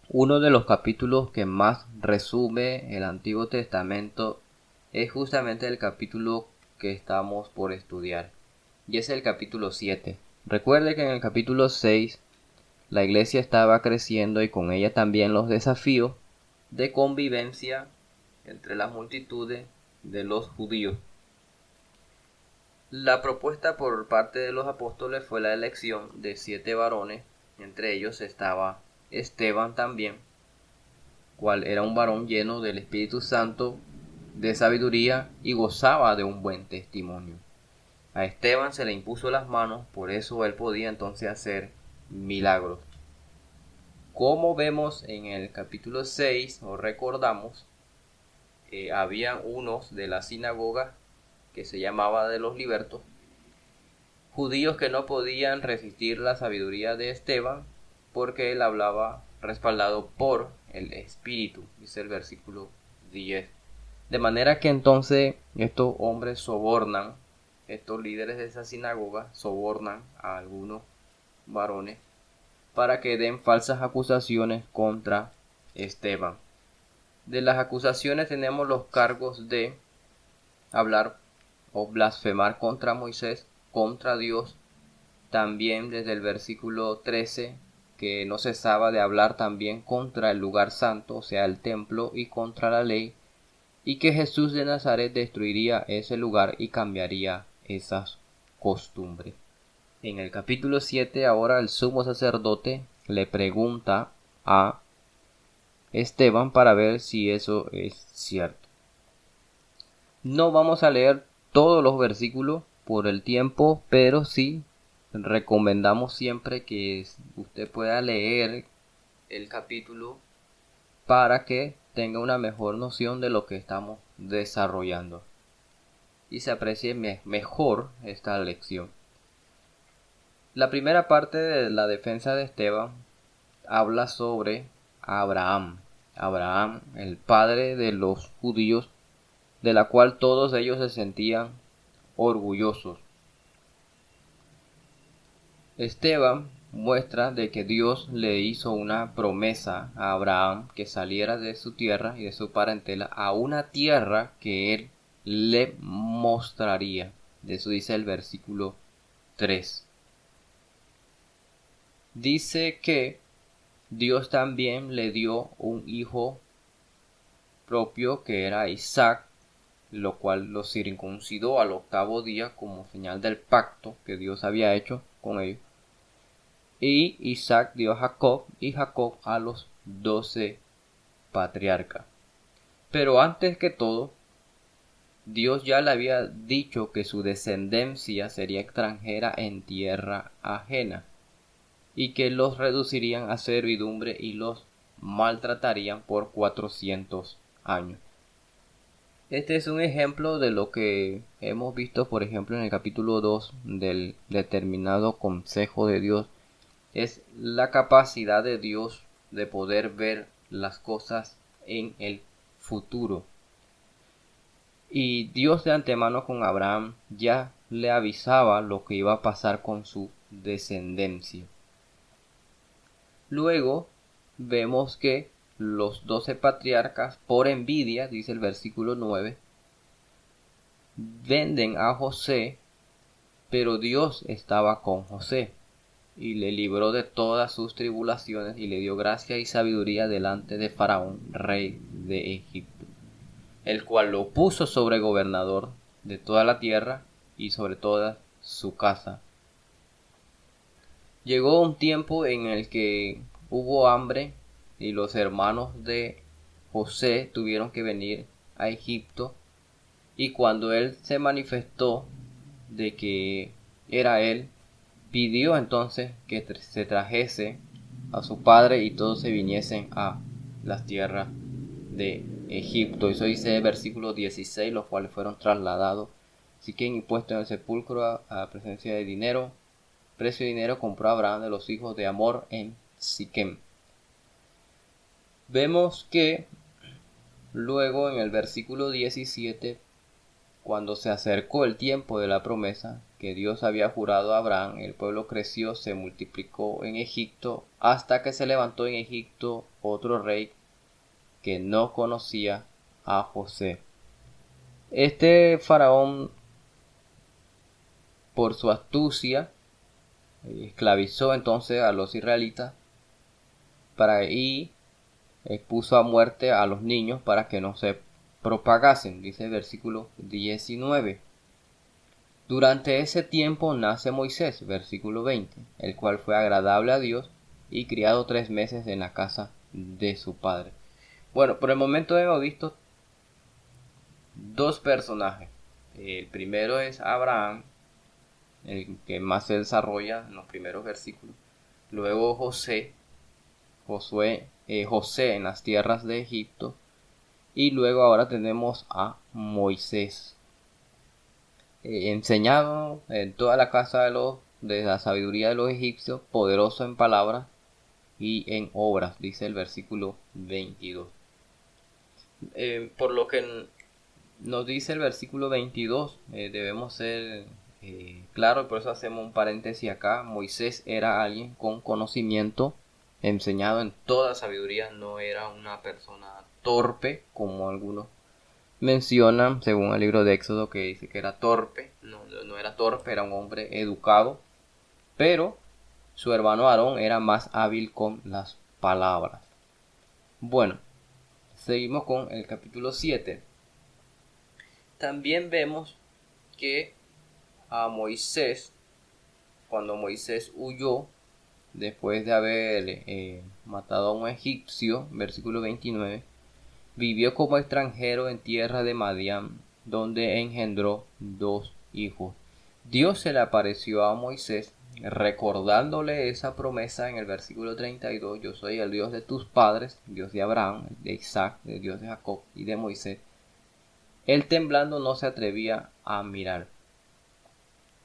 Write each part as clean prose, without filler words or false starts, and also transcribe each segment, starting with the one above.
Uno de los capítulos que más resume el Antiguo Testamento es justamente el capítulo que estamos por estudiar, y es el capítulo 7. Recuerde que en el capítulo 6 la iglesia estaba creciendo y con ella también los desafíos de convivencia entre las multitudes de los judíos. La propuesta por parte de los apóstoles fue la elección de 7 varones, entre ellos estaba Esteban también, cual era un varón lleno del Espíritu Santo, de sabiduría y gozaba de un buen testimonio. A Esteban se le impuso las manos, por eso él podía entonces hacer milagros. Como vemos en el capítulo 6, o recordamos, habían unos de la sinagoga que se llamaba de los libertos, judíos que no podían resistir la sabiduría de Esteban porque él hablaba respaldado por el Espíritu, dice el versículo 10. De manera que entonces estos hombres sobornan, estos líderes de esa sinagoga sobornan a algunos varones para que den falsas acusaciones contra Esteban. De las acusaciones tenemos los cargos de hablar o blasfemar contra Moisés, contra Dios. También desde el versículo 13 que no cesaba de hablar también contra el lugar santo, o sea el templo, y contra la ley, y que Jesús de Nazaret destruiría ese lugar y cambiaría esas costumbres. En el capítulo 7 ahora el sumo sacerdote le pregunta a Esteban para ver si eso es cierto. No vamos a leer todos los versículos por el tiempo, pero sí recomendamos siempre que usted pueda leer el capítulo para que tenga una mejor noción de lo que estamos desarrollando y se aprecie mejor esta lección. La primera parte de la defensa de Esteban habla sobre Abraham. Abraham, el padre de los judíos, de la cual todos ellos se sentían orgullosos. Esteban muestra de que Dios le hizo una promesa a Abraham que saliera de su tierra y de su parentela a una tierra que él le mostraría. De eso dice el versículo 3. Dice que Dios también le dio un hijo propio que era Isaac, lo cual lo circuncidó al 8º día como señal del pacto que Dios había hecho con ellos. Y Isaac dio a Jacob y Jacob a los 12 patriarcas. Pero antes que todo, Dios ya le había dicho que su descendencia sería extranjera en tierra ajena y que los reducirían a servidumbre y los maltratarían por 400 años. Este es un ejemplo de lo que hemos visto, por ejemplo, en el capítulo 2 del determinado consejo de Dios. Es la capacidad de Dios de poder ver las cosas en el futuro. Y Dios de antemano con Abraham ya le avisaba lo que iba a pasar con su descendencia. Luego vemos que los 12 patriarcas, por envidia, dice el versículo 9, venden a José, pero Dios estaba con José y le libró de todas sus tribulaciones y le dio gracia y sabiduría delante de Faraón, rey de Egipto, el cual lo puso sobre gobernador de toda la tierra y sobre toda su casa. Llegó un tiempo en el que hubo hambre y los hermanos de José tuvieron que venir a Egipto, y cuando él se manifestó de que era él, pidió entonces que se trajese a su padre y todos se viniesen a las tierras de Egipto. Eso dice el versículo 16, los cuales fueron trasladados. Así que impuesto en el sepulcro a presencia de dinero, precio de dinero compró Abraham de los hijos de Amor en Siquem. Vemos que luego en el versículo 17, cuando se acercó el tiempo de la promesa, que Dios había jurado a Abraham, el pueblo creció, se multiplicó en Egipto, hasta que se levantó en Egipto otro rey que no conocía a José. Este faraón, por su astucia, esclavizó entonces a los israelitas y puso a muerte a los niños para que no se propagasen, dice el versículo 19. Durante ese tiempo nace Moisés, versículo 20, el cual fue agradable a Dios y criado 3 meses en la casa de su padre. Bueno, por el momento hemos visto dos personajes. El primero es Abraham, el que más se desarrolla en los primeros versículos. Luego José en las tierras de Egipto. Y luego ahora tenemos a Moisés, enseñado en toda la casa de la sabiduría de los egipcios, poderoso en palabras y en obras, dice el versículo 22. Por lo que nos dice el versículo 22, debemos ser claros, por eso hacemos un paréntesis acá. Moisés era alguien con conocimiento, enseñado en toda sabiduría, no era una persona torpe como algunos mencionan, según el libro de Éxodo, que dice que era torpe. No era torpe, era un hombre educado, pero su hermano Aarón era más hábil con las palabras. Bueno, seguimos con el capítulo 7. También vemos que a Moisés, cuando Moisés huyó después de haber matado a un egipcio, versículo 29, vivió como extranjero en tierra de Madián, donde engendró 2 hijos. Dios se le apareció a Moisés recordándole esa promesa en el versículo 32: yo soy el Dios de tus padres, Dios de Abraham, de Isaac, el Dios de Jacob y de Moisés. Él, temblando, no se atrevía a mirar.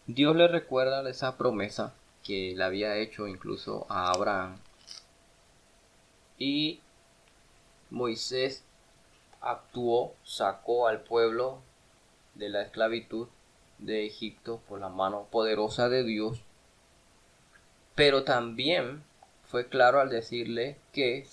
Dios le recuerda esa promesa que le había hecho incluso a Abraham. Y Moisés actuó, sacó al pueblo de la esclavitud de Egipto por la mano poderosa de Dios. Pero también fue claro al decirle que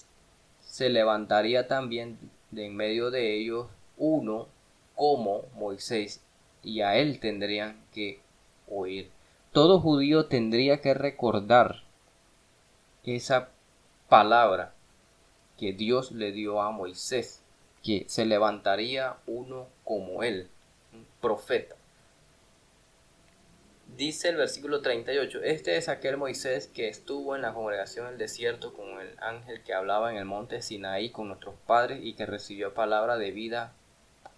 se levantaría también de en medio de ellos uno como Moisés, y a él tendrían que oír. Todo judío tendría que recordar esa palabra que Dios le dio a Moisés, que se levantaría uno como él, un profeta. Dice el versículo 38: este es aquel Moisés que estuvo en la congregación del desierto con el ángel que hablaba en el monte Sinaí con nuestros padres y que recibió palabra de vida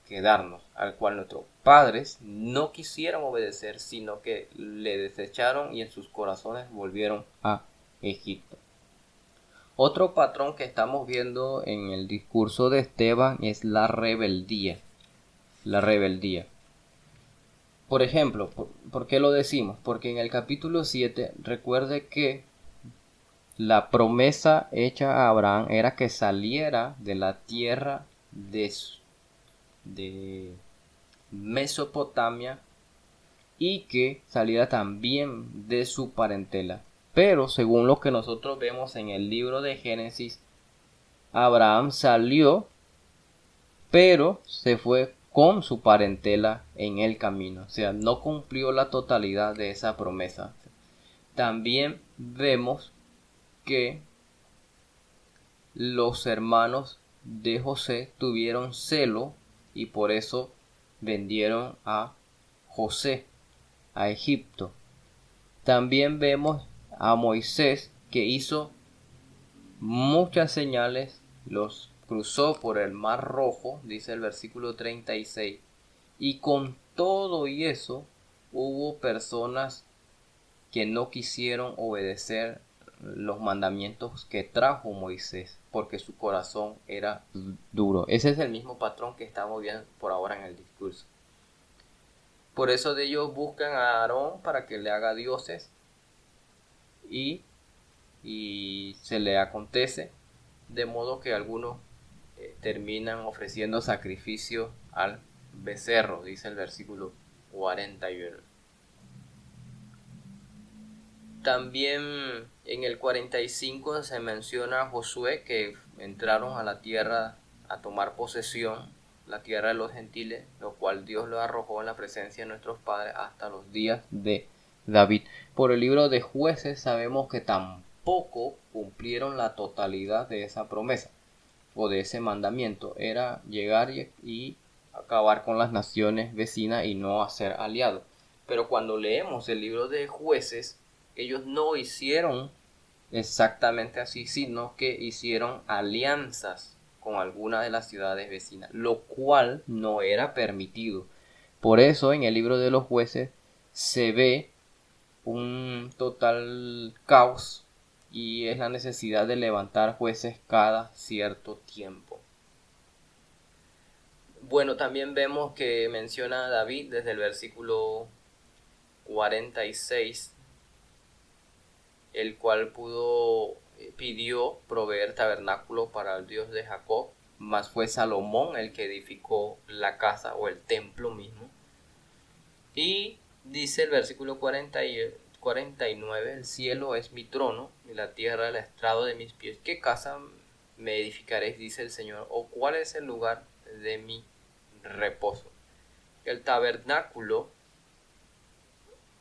que darnos, al cual nuestros padres no quisieron obedecer, sino que le desecharon y en sus corazones volvieron a Egipto. Otro patrón que estamos viendo en el discurso de Esteban es la rebeldía. La rebeldía. Por ejemplo, ¿por qué lo decimos? Porque en el capítulo 7 recuerde que la promesa hecha a Abraham era que saliera de la tierra de Mesopotamia y que saliera también de su parentela. Pero según lo que nosotros vemos en el libro de Génesis, Abraham salió, pero se fue con su parentela en el camino. O sea, no cumplió la totalidad de esa promesa. También vemos que los hermanos de José tuvieron celo y por eso vendieron a José a Egipto. También vemos a Moisés que hizo muchas señales, los cruzó por el mar rojo, dice el versículo 36, y con todo y eso hubo personas que no quisieron obedecer los mandamientos que trajo Moisés, porque su corazón era duro. Ese es el mismo patrón que estamos viendo por ahora en el discurso. Por eso de ellos buscan a Aarón para que le haga dioses y se le acontece, de modo que algunos terminan ofreciendo sacrificio al becerro, dice el versículo 41. También en el 45 se menciona a Josué que entraron a la tierra a tomar posesión, la tierra de los gentiles, lo cual Dios lo arrojó en la presencia de nuestros padres hasta los días de David. Por el libro de Jueces sabemos que tampoco cumplieron la totalidad de esa promesa o de ese mandamiento. Era llegar y acabar con las naciones vecinas y no hacer aliados. Pero cuando leemos el libro de Jueces, ellos no hicieron exactamente así, sino que hicieron alianzas con algunas de las ciudades vecinas, lo cual no era permitido. Por eso en el libro de los Jueces se ve un total caos y es la necesidad de levantar jueces cada cierto tiempo. Bueno, también vemos que menciona a David desde el versículo 46, el cual pidió proveer tabernáculo para el Dios de Jacob, mas fue Salomón el que edificó la casa o el templo mismo. Y dice el versículo 49, el cielo es mi trono y la tierra el estrado de mis pies. ¿Qué casa me edificaréis? Dice el Señor. ¿O cuál es el lugar de mi reposo? El tabernáculo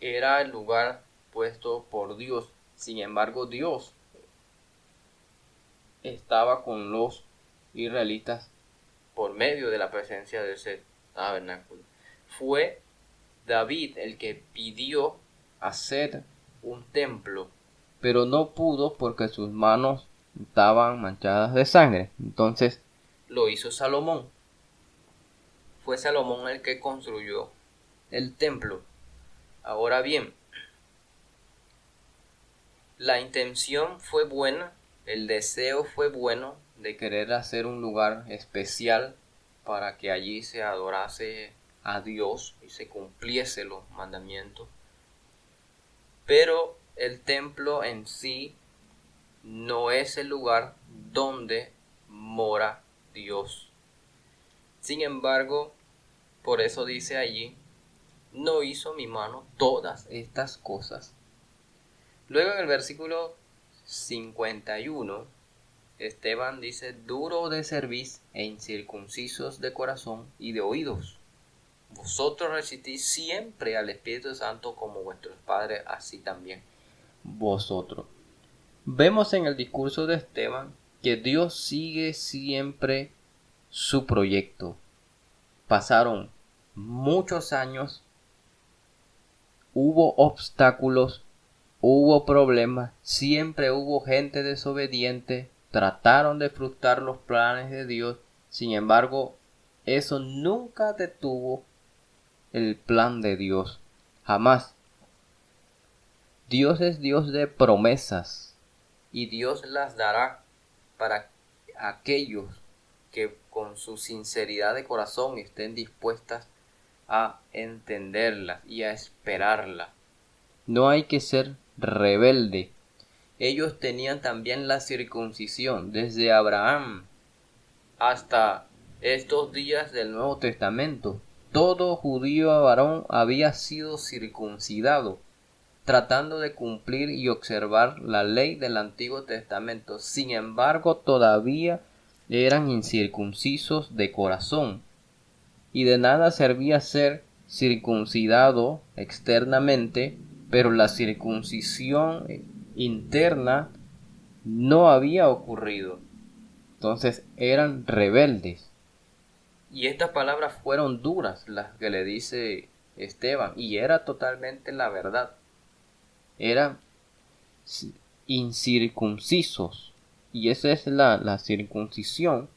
era el lugar puesto por Dios. Sin embargo, Dios estaba con los israelitas por medio de la presencia de ese tabernáculo. Fue David el que pidió hacer un templo, pero no pudo porque sus manos estaban manchadas de sangre. Entonces lo hizo Salomón. Fue Salomón el que construyó el templo. Ahora bien, la intención fue buena, el deseo fue bueno de querer hacer un lugar especial para que allí se adorase a Dios y se cumpliese los mandamientos. Pero el templo en sí no es el lugar donde mora Dios. Sin embargo, por eso dice allí, no hizo mi mano todas estas cosas. Luego en el versículo 51, Esteban dice, duro de cerviz e incircuncisos de corazón y de oídos. Vosotros resistís siempre al Espíritu Santo como vuestros padres, así también vosotros. Vemos en el discurso de Esteban que Dios sigue siempre su proyecto. Pasaron muchos años, hubo obstáculos, hubo problemas, siempre hubo gente desobediente, trataron de frustrar los planes de Dios. Sin embargo, eso nunca detuvo el plan de Dios, jamás. Dios es Dios de promesas y Dios las dará para aquellos que con su sinceridad de corazón estén dispuestas a entenderlas y a esperarlas. No hay que ser rebelde. Ellos tenían también la circuncisión desde Abraham hasta estos días del Nuevo Testamento. Todo judío varón había sido circuncidado, tratando de cumplir y observar la ley del Antiguo Testamento. Sin embargo, todavía eran incircuncisos de corazón, y de nada servía ser circuncidado externamente, pero la circuncisión interna no había ocurrido. Entonces eran rebeldes. Y estas palabras fueron duras las que le dice Esteban, y era totalmente la verdad. Eran incircuncisos, y esa es la circuncisión,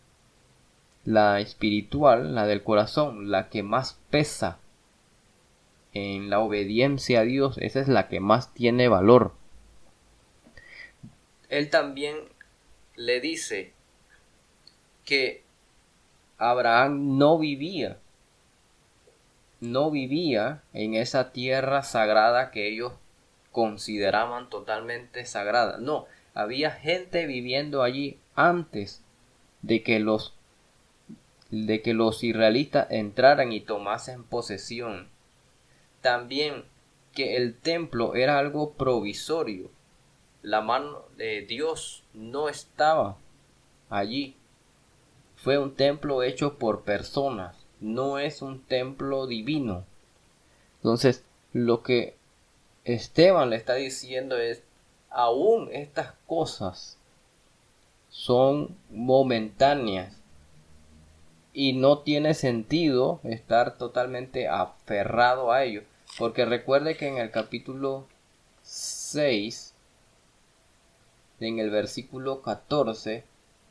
la espiritual, la del corazón, la que más pesa en la obediencia a Dios. Esa es la que más tiene valor. Él también le dice que Abraham no vivía en esa tierra sagrada que ellos consideraban totalmente sagrada. No, había gente viviendo allí antes de que los israelitas entraran y tomasen posesión. También que el templo era algo provisorio. La mano de Dios no estaba allí. Fue un templo hecho por personas, no es un templo divino. Entonces, lo que Esteban le está diciendo es, aún estas cosas son momentáneas y no tiene sentido estar totalmente aferrado a ello, porque recuerde que en el capítulo 6, en el versículo 14,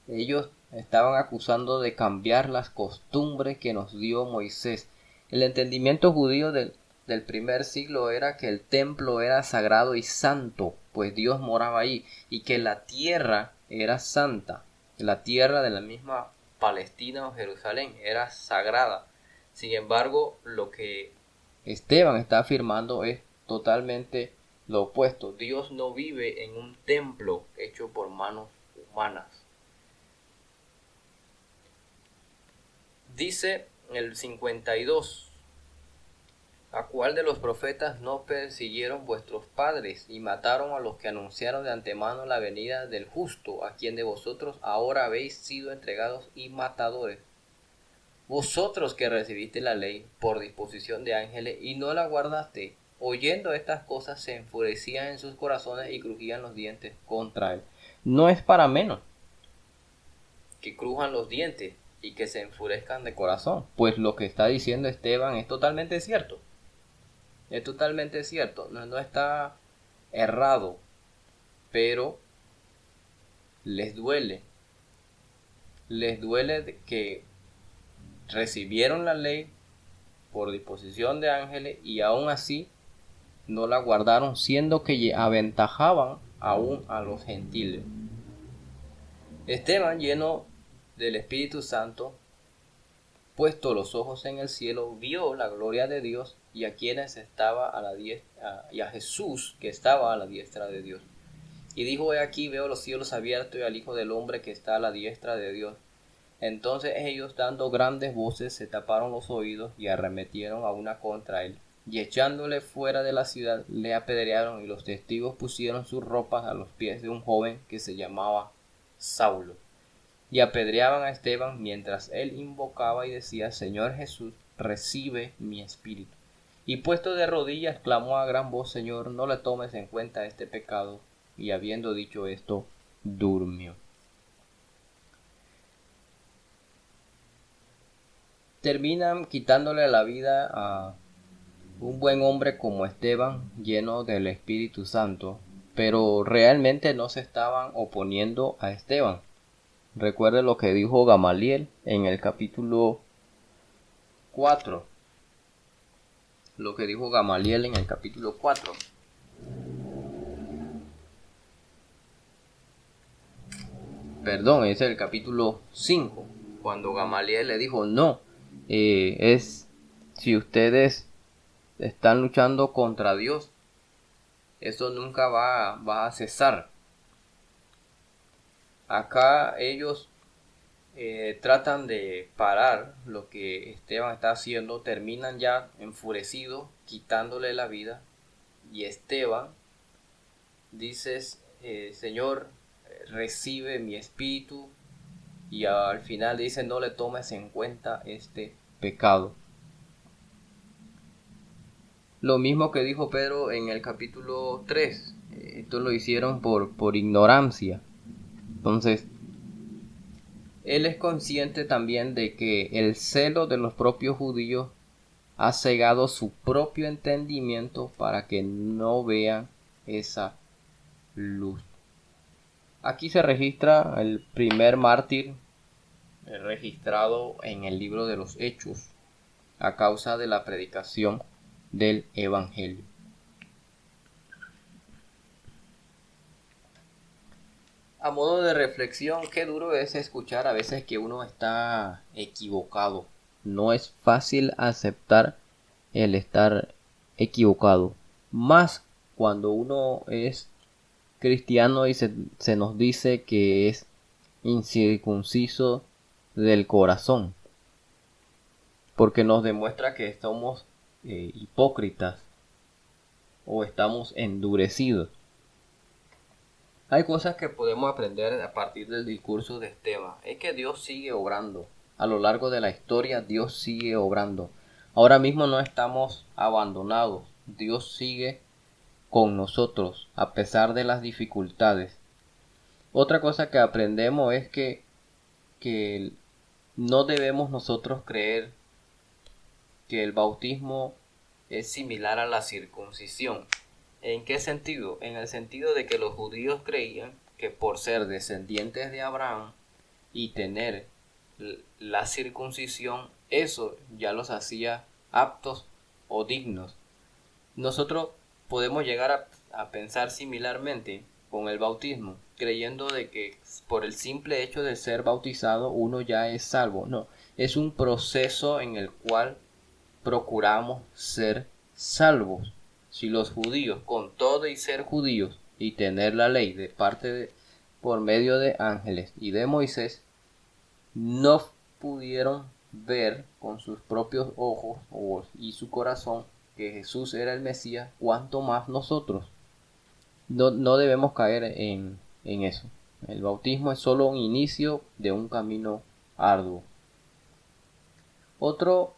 ellos estaban acusando de cambiar las costumbres que nos dio Moisés. El entendimiento judío del primer siglo era que el templo era sagrado y santo, pues Dios moraba ahí, y que la tierra era santa. La tierra de la misma Palestina o Jerusalén era sagrada. Sin embargo, lo que Esteban está afirmando es totalmente lo opuesto. Dios no vive en un templo hecho por manos humanas. Dice el 52: ¿A cuál de los profetas no persiguieron vuestros padres y mataron a los que anunciaron de antemano la venida del justo, a quien de vosotros ahora habéis sido entregados y matadores? Vosotros que recibiste la ley por disposición de ángeles y no la guardaste, oyendo estas cosas se enfurecían en sus corazones y crujían los dientes contra él. No es para menos que crujan los dientes y que se enfurezcan de corazón, pues lo que está diciendo Esteban es totalmente cierto. Es totalmente cierto, no está errado, pero les duele que recibieron la ley por disposición de ángeles y aún así no la guardaron, siendo que aventajaban aún a los gentiles. Esteban, lleno del Espíritu Santo, puesto los ojos en el cielo, vio la gloria de Dios y a quienes estaba a la diestra, y a Jesús que estaba a la diestra de Dios. Y dijo: He aquí, veo los cielos abiertos y al Hijo del Hombre que está a la diestra de Dios. Entonces ellos, dando grandes voces, se taparon los oídos y arremetieron a una contra él, y echándole fuera de la ciudad le apedrearon, y los testigos pusieron sus ropas a los pies de un joven que se llamaba Saulo. Y apedreaban a Esteban mientras él invocaba y decía: Señor Jesús, recibe mi espíritu. Y puesto de rodillas clamó a gran voz: Señor, no le tomes en cuenta este pecado. Y habiendo dicho esto, durmió. Terminan quitándole la vida a un buen hombre como Esteban, lleno del Espíritu Santo, pero realmente no se estaban oponiendo a Esteban. Recuerde lo que dijo Gamaliel en el capítulo 4. Lo que dijo Gamaliel en el capítulo 4. Perdón, es el capítulo 5. Cuando Gamaliel le dijo: no, si ustedes están luchando contra Dios, eso nunca va a cesar. Acá ellos tratan de parar lo que Esteban está haciendo, terminan ya enfurecidos, quitándole la vida, y Esteban dice: Señor, recibe mi espíritu, y al final dice: no le tomes en cuenta este pecado. Lo mismo que dijo Pedro en el capítulo 3. Esto lo hicieron por ignorancia. Entonces, él es consciente también de que el celo de los propios judíos ha cegado su propio entendimiento para que no vean esa luz. Aquí se registra el primer mártir registrado en el libro de los Hechos a causa de la predicación del Evangelio. A modo de reflexión, qué duro es escuchar a veces que uno está equivocado. No es fácil aceptar el estar equivocado, más cuando uno es cristiano y se nos dice que es incircunciso del corazón, porque nos demuestra que somos hipócritas. o estamos endurecidos. Hay cosas que podemos aprender a partir del discurso de Esteban. Es que Dios sigue obrando. A lo largo de la historia, Dios sigue obrando. Ahora mismo no estamos abandonados. Dios sigue con nosotros a pesar de las dificultades. Otra cosa que aprendemos es que no debemos nosotros creer que el bautismo es similar a la circuncisión. ¿En qué sentido? En el sentido de que los judíos creían que por ser descendientes de Abraham y tener la circuncisión, eso ya los hacía aptos o dignos. Nosotros podemos llegar a pensar similarmente con el bautismo, creyendo de que por el simple hecho de ser bautizado uno ya es salvo. No, es un proceso en el cual procuramos ser salvos. Si los judíos, con todo y ser judíos y tener la ley de parte de por medio de ángeles y de Moisés, no pudieron ver con sus propios ojos y su corazón que Jesús era el Mesías, cuanto más nosotros. No debemos caer en eso. El bautismo es solo un inicio de un camino arduo. Otro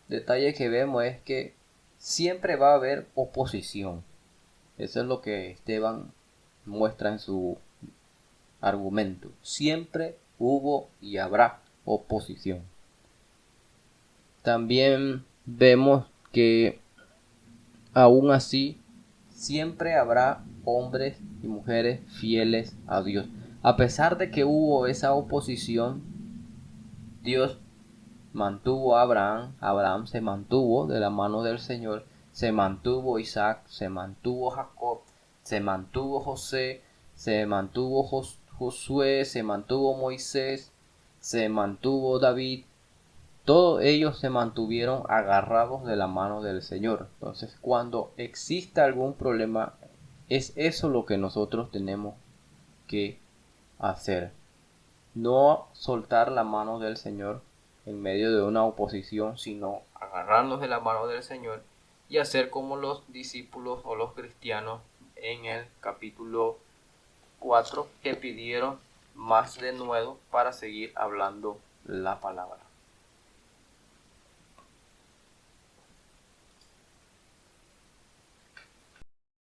detalle que vemos es que siempre va a haber oposición. Eso es lo que Esteban muestra en su argumento. Siempre hubo y habrá oposición. También vemos que aún así siempre habrá hombres y mujeres fieles a Dios. A pesar de que hubo esa oposición, Dios mantuvo a Abraham. Abraham se mantuvo de la mano del Señor. Se mantuvo Isaac, se mantuvo Jacob, se mantuvo José, se mantuvo Josué, se mantuvo Moisés, se mantuvo David. Todos ellos se mantuvieron agarrados de la mano del Señor. Entonces, cuando exista algún problema, es eso lo que nosotros tenemos que hacer. No soltar la mano del Señor en medio de una oposición, sino agarrarnos de la mano del Señor y hacer como los discípulos o los cristianos en el capítulo 4 que pidieron más denuedo para seguir hablando la palabra.